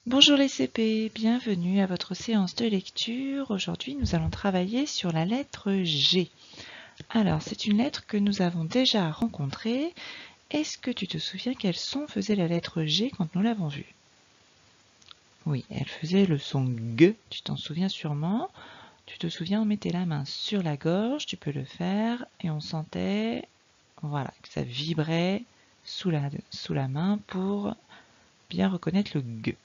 Bonjour les CP, bienvenue à votre séance de lecture. Aujourd'hui, nous allons travailler sur la lettre G. Alors, c'est une lettre que nous avons déjà rencontrée. Est-ce que tu te souviens quel son faisait la lettre G quand nous l'avons vue? Oui, elle faisait le son G, tu t'en souviens sûrement. Tu te souviens, on mettait la main sur la gorge, tu peux le faire, et on sentait, voilà, que ça vibrait sous la main pour bien reconnaître le G.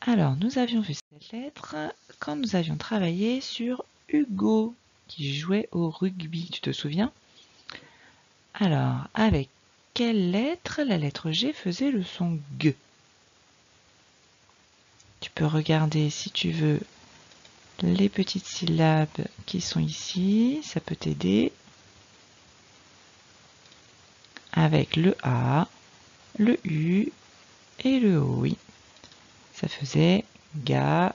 Alors, nous avions vu cette lettre quand nous avions travaillé sur Hugo, qui jouait au rugby, tu te souviens? Alors, avec quelle lettre la lettre G faisait le son G? Tu peux regarder, si tu veux, les petites syllabes qui sont ici, ça peut t'aider. Avec le A, le U et le O, oui. Ça faisait ga,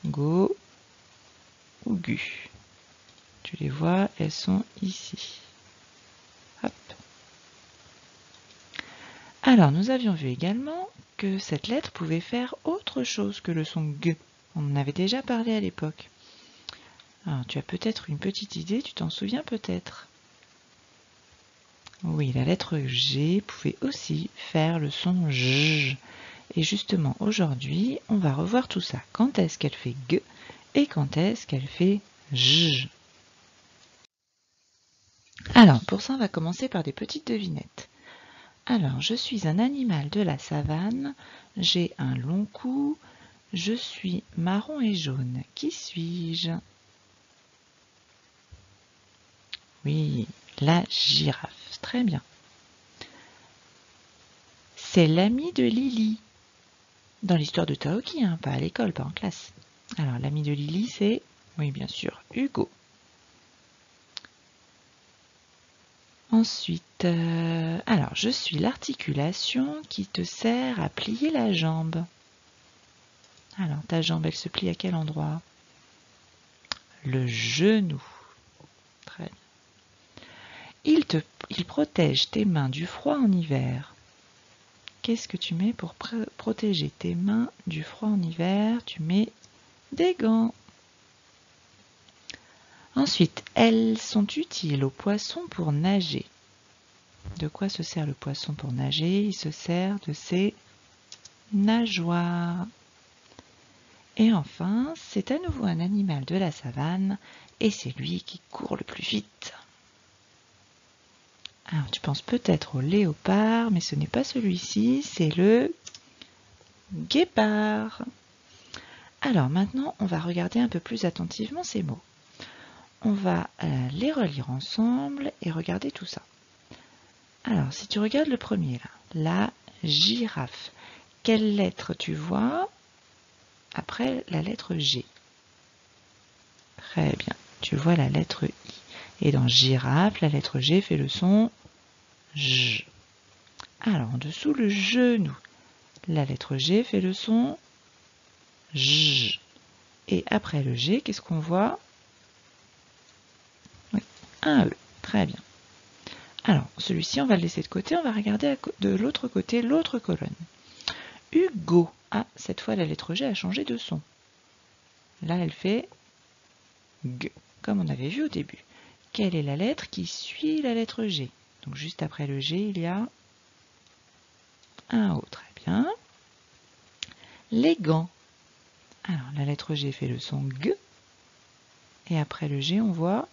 go ou gu. Tu les vois, elles sont ici. Hop. Alors, nous avions vu également que cette lettre pouvait faire autre chose que le son G. On en avait déjà parlé à l'époque. Alors, tu as peut-être une petite idée, tu t'en souviens peut-être? Oui, la lettre G pouvait aussi faire le son J. Et justement, aujourd'hui, on va revoir tout ça. Quand est-ce qu'elle fait G et quand est-ce qu'elle fait J? Alors, pour ça, on va commencer par des petites devinettes. Alors, je suis un animal de la savane, j'ai un long cou, je suis marron et jaune. Qui suis-je? Oui, la girafe. Très bien. C'est l'ami de Lily. Dans l'histoire de Taoki, hein, pas à l'école, pas en classe. Alors, l'ami de Lily, c'est, oui, bien sûr, Hugo. Ensuite, alors, je suis l'articulation qui te sert à plier la jambe. Alors, ta jambe, elle se plie à quel endroit? Le genou. Très bien. Il protège tes mains du froid en hiver. Qu'est-ce que tu mets pour protéger tes mains du froid en hiver? Tu mets des gants. Ensuite, elles sont utiles aux poissons pour nager. De quoi se sert le poisson pour nager? Il se sert de ses nageoires. Et enfin, c'est à nouveau un animal de la savane et c'est lui qui court le plus vite. Alors, tu penses peut-être au léopard, mais ce n'est pas celui-ci, c'est le guépard. Alors maintenant, on va regarder un peu plus attentivement ces mots. On va les relire ensemble et regarder tout ça. Alors, si tu regardes le premier là, la girafe, quelle lettre tu vois après la lettre G? Très bien, tu vois la lettre I. Et dans girafe, la lettre G fait le son J. Alors, en dessous, le genou. La lettre G fait le son J. Et après le G, qu'est-ce qu'on voit? Oui, un E. Très bien. Alors, celui-ci, on va le laisser de côté. On va regarder de l'autre côté, l'autre colonne. Hugo. Ah, cette fois, la lettre G a changé de son. Là, elle fait G, comme on avait vu au début. Quelle est la lettre qui suit la lettre G? Donc, juste après le G, il y a un O. Très bien. Les gants. Alors, la lettre G fait le son G. Et après le G, on voit,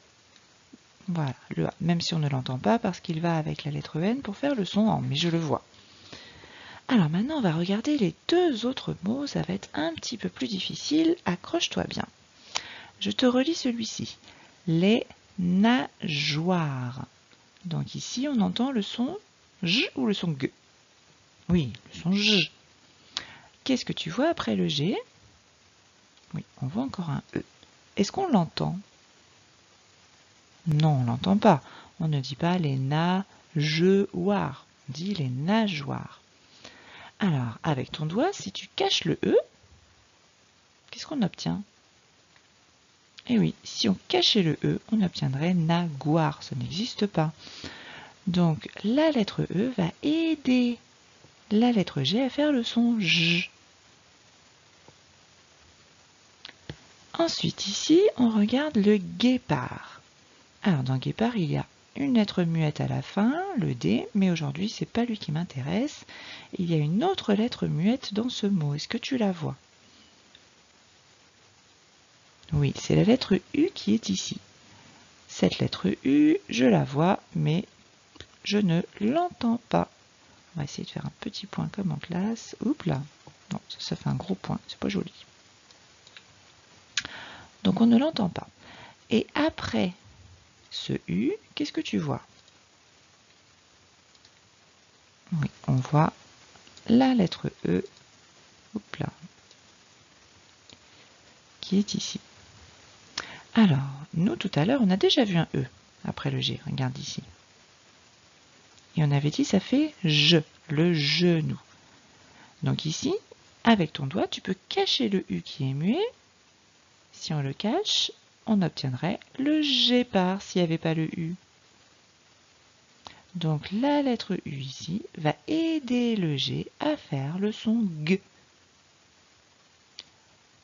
voilà, le A. Même si on ne l'entend pas parce qu'il va avec la lettre N pour faire le son en, mais je le vois. Alors maintenant, on va regarder les deux autres mots. Ça va être un petit peu plus difficile. Accroche-toi bien. Je te relis celui-ci. Les nageoires. Donc ici, on entend le son J ou le son G? Oui, le son J. Qu'est-ce que tu vois après le G? Oui, on voit encore un E. Est-ce qu'on l'entend? Non, on l'entend pas. On ne dit pas les nageoires. On dit les nageoires. Alors, avec ton doigt, si tu caches le E, qu'est-ce qu'on obtient? Eh oui, si on cachait le E, on obtiendrait nagoire. Ça n'existe pas. Donc, la lettre E va aider la lettre G à faire le son J. Ensuite, ici, on regarde le guépard. Alors, dans guépard, il y a une lettre muette à la fin, le D, mais aujourd'hui, c'est pas lui qui m'intéresse. Il y a une autre lettre muette dans ce mot. Est-ce que tu la vois? Oui, c'est la lettre U qui est ici. Cette lettre U, je la vois, mais je ne l'entends pas. On va essayer de faire un petit point comme en classe. Oups là. Non, ça fait un gros point, c'est pas joli. Donc on ne l'entend pas. Et après ce U, qu'est-ce que tu vois? Oui, on voit la lettre E, oups là, qui est ici. Alors, nous tout à l'heure, on a déjà vu un E après le G, regarde ici. Et on avait dit ça fait je, le genou. Donc ici, avec ton doigt, tu peux cacher le U qui est muet. Si on le cache, on obtiendrait le guépard s'il n'y avait pas le U. Donc la lettre U ici va aider le G à faire le son G.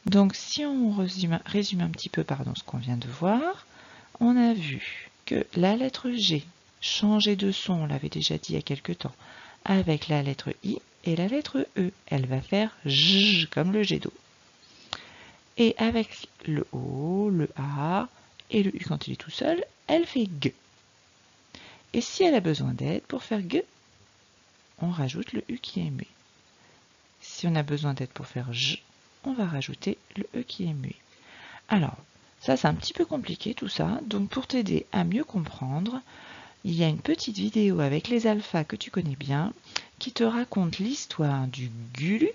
Donc si on résume un petit peu ce qu'on vient de voir, on a vu que la lettre G changeait de son, on l'avait déjà dit il y a quelque temps, avec la lettre I et la lettre E. Elle va faire J comme le jet d'eau. Et avec le O, le A et le U quand il est tout seul, elle fait G. Et si elle a besoin d'aide pour faire G, on rajoute le U qui est muet. Si on a besoin d'aide pour faire J, on va rajouter le E qui est muet. Alors, ça c'est un petit peu compliqué tout ça, donc pour t'aider à mieux comprendre, il y a une petite vidéo avec les alphas que tu connais bien, qui te raconte l'histoire du gulu,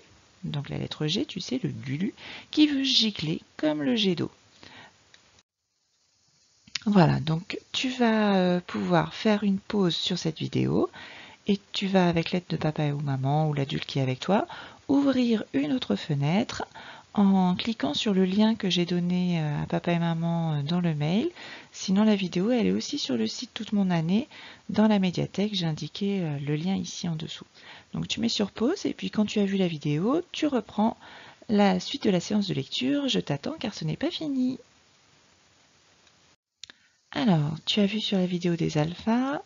donc la lettre G, tu sais, le gulu, qui veut gicler comme le jet d'eau. Voilà, donc tu vas pouvoir faire une pause sur cette vidéo et tu vas, avec l'aide de papa ou maman ou l'adulte qui est avec toi, ouvrir une autre fenêtre en cliquant sur le lien que j'ai donné à papa et maman dans le mail. Sinon, la vidéo, elle est aussi sur le site Toute mon année, dans la médiathèque. J'ai indiqué le lien ici en dessous. Donc tu mets sur pause et puis quand tu as vu la vidéo, tu reprends la suite de la séance de lecture. Je t'attends car ce n'est pas fini. Alors, tu as vu sur la vidéo des alphas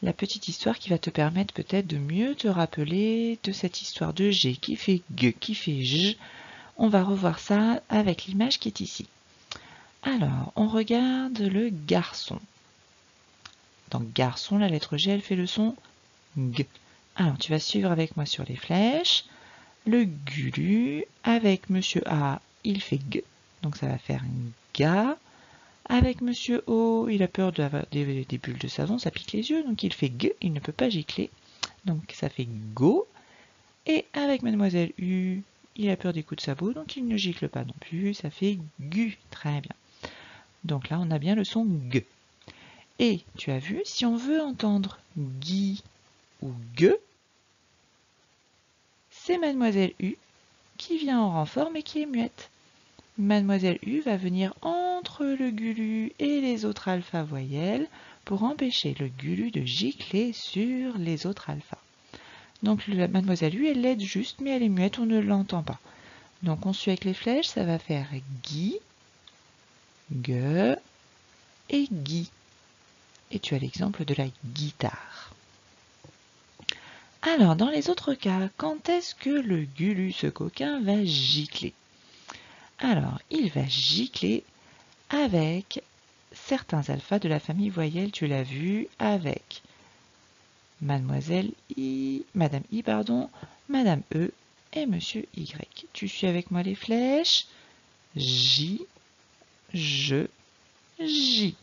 la petite histoire qui va te permettre peut-être de mieux te rappeler de cette histoire de G qui fait G, qui fait J. On va revoir ça avec l'image qui est ici. Alors, on regarde le garçon. Dans garçon, la lettre G, elle fait le son G. Alors, tu vas suivre avec moi sur les flèches. Le gulu, avec monsieur A, il fait G. Donc, ça va faire un ga. Avec monsieur O, il a peur d'avoir des bulles de savon, ça pique les yeux, donc il fait G, il ne peut pas gicler. Donc ça fait go. Et avec mademoiselle U, il a peur des coups de sabot, donc il ne gicle pas non plus, ça fait gu. Très bien. Donc là, on a bien le son G. Et tu as vu, si on veut entendre Guy ou G, c'est mademoiselle U qui vient en renfort mais qui est muette. Mademoiselle U va venir entre le gulu et les autres alphas voyelles pour empêcher le gulu de gicler sur les autres alphas. Donc la mademoiselle U, elle l'aide juste, mais elle est muette, on ne l'entend pas. Donc on suit avec les flèches, ça va faire Guy, Gue et Guy. Et tu as l'exemple de la guitare. Alors, dans les autres cas, quand est-ce que le gulu, ce coquin, va gicler? Alors, il va gicler avec certains alphas de la famille voyelle, tu l'as vu, avec Mademoiselle I, Madame I, pardon, Madame E et Monsieur Y. Tu suis avec moi les flèches. J, je, J.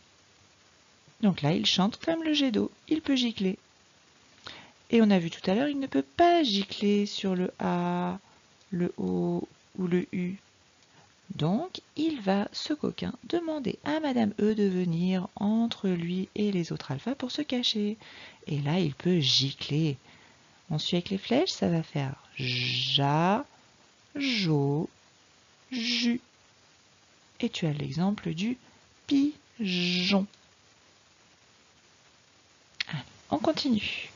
Donc là, il chante comme le jet d'eau. Il peut gicler. Et on a vu tout à l'heure, il ne peut pas gicler sur le A, le O ou le U. Donc, il va, ce coquin, demander à Madame E de venir entre lui et les autres alphas pour se cacher. Et là, il peut gicler. On suit avec les flèches, ça va faire ja, jo, ju. Et tu as l'exemple du pigeon. Allez, on continue.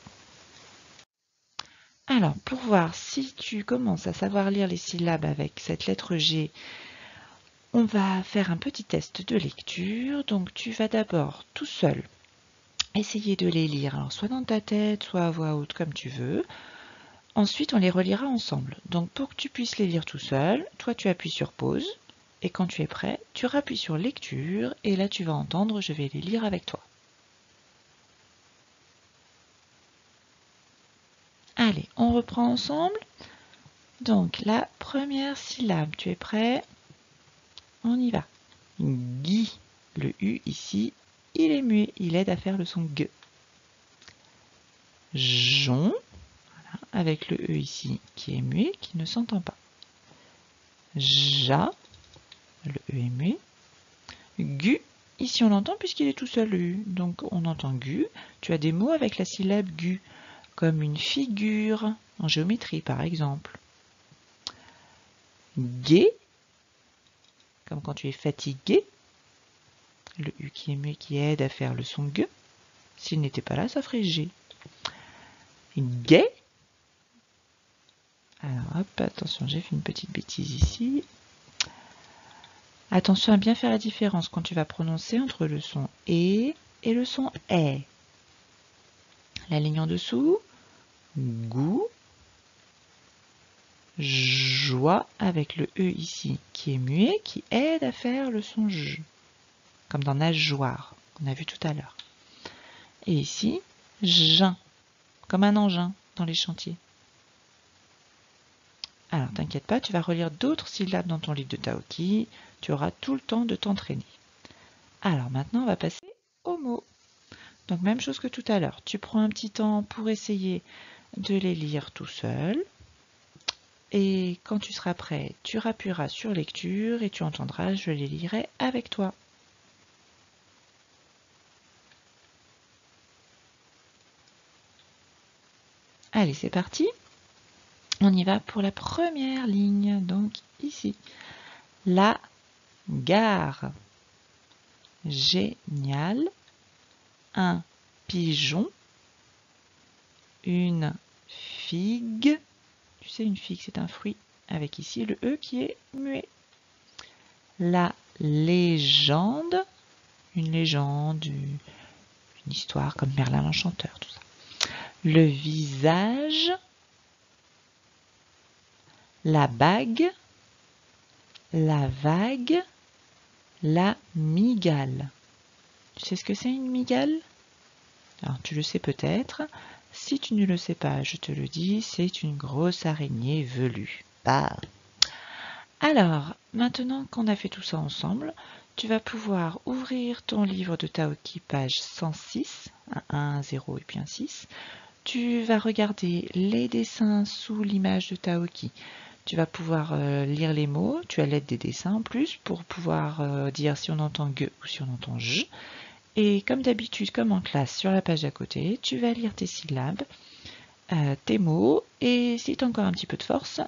Alors, pour voir si tu commences à savoir lire les syllabes avec cette lettre G, On va faire un petit test de lecture. Donc tu vas d'abord tout seul essayer de les lire, alors soit dans ta tête, soit à voix haute comme tu veux. Ensuite, on les relira ensemble. Donc pour que tu puisses les lire tout seul, toi tu appuies sur pause. Et quand tu es prêt, tu rappuies sur lecture et là tu vas entendre, je vais les lire avec toi. Allez, on reprend ensemble. Donc la première syllabe, tu es prêt? On y va. Gui, le U ici, il est muet, il aide à faire le son G. Jon, voilà, avec le E ici qui est muet, qui ne s'entend pas. Ja, le E est muet. Gu, ici on l'entend puisqu'il est tout seul le U, donc on entend Gu. Tu as des mots avec la syllabe Gu, comme une figure en géométrie par exemple. Gai, comme quand tu es fatigué. Le U qui est muet qui aide à faire le son G. S'il n'était pas là, ça ferait G. Gai. Alors hop, attention, j'ai fait une petite bêtise ici. Attention à bien faire la différence quand tu vas prononcer entre le son E et le son E. La ligne en dessous, goût, joie avec le E ici qui est muet, qui aide à faire le son J, comme dans nageoire, qu'on a vu tout à l'heure. Et ici, gin, comme un engin dans les chantiers. Alors, t'inquiète pas, tu vas relire d'autres syllabes dans ton livre de Taoki. Tu auras tout le temps de t'entraîner. Alors, maintenant, on va passer aux mots. Donc, même chose que tout à l'heure. Tu prends un petit temps pour essayer de les lire tout seul. Et quand tu seras prêt, tu rappuieras sur lecture et tu entendras, je les lirai avec toi. Allez, c'est parti. On y va pour la première ligne, donc ici. La gare. Génial. Un pigeon. Une figue. Tu sais, une figue, c'est un fruit, avec ici le E qui est muet. La légende. Une légende, une histoire comme Merlin l'Enchanteur, tout ça. Le visage. La bague. La vague. La migale. Tu sais ce que c'est une migale? Alors tu le sais peut-être. Si tu ne le sais pas, je te le dis, c'est une grosse araignée velue. Bah. Alors, maintenant qu'on a fait tout ça ensemble, tu vas pouvoir ouvrir ton livre de Taoki, page 106, un 1, 0 et puis un 6. Tu vas regarder les dessins sous l'image de Taoki. Tu vas pouvoir lire les mots, tu as l'aide des dessins en plus pour pouvoir dire si on entend G ou si on entend J. Et comme d'habitude, comme en classe, sur la page d'à côté, tu vas lire tes syllabes, tes mots, et si tu as encore un petit peu de force,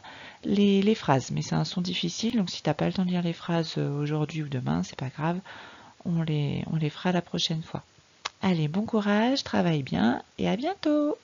les phrases. Mais c'est un son difficile, donc si tu n'as pas le temps de lire les phrases aujourd'hui ou demain, c'est pas grave, on les fera la prochaine fois. Allez, bon courage, travaille bien, et à bientôt!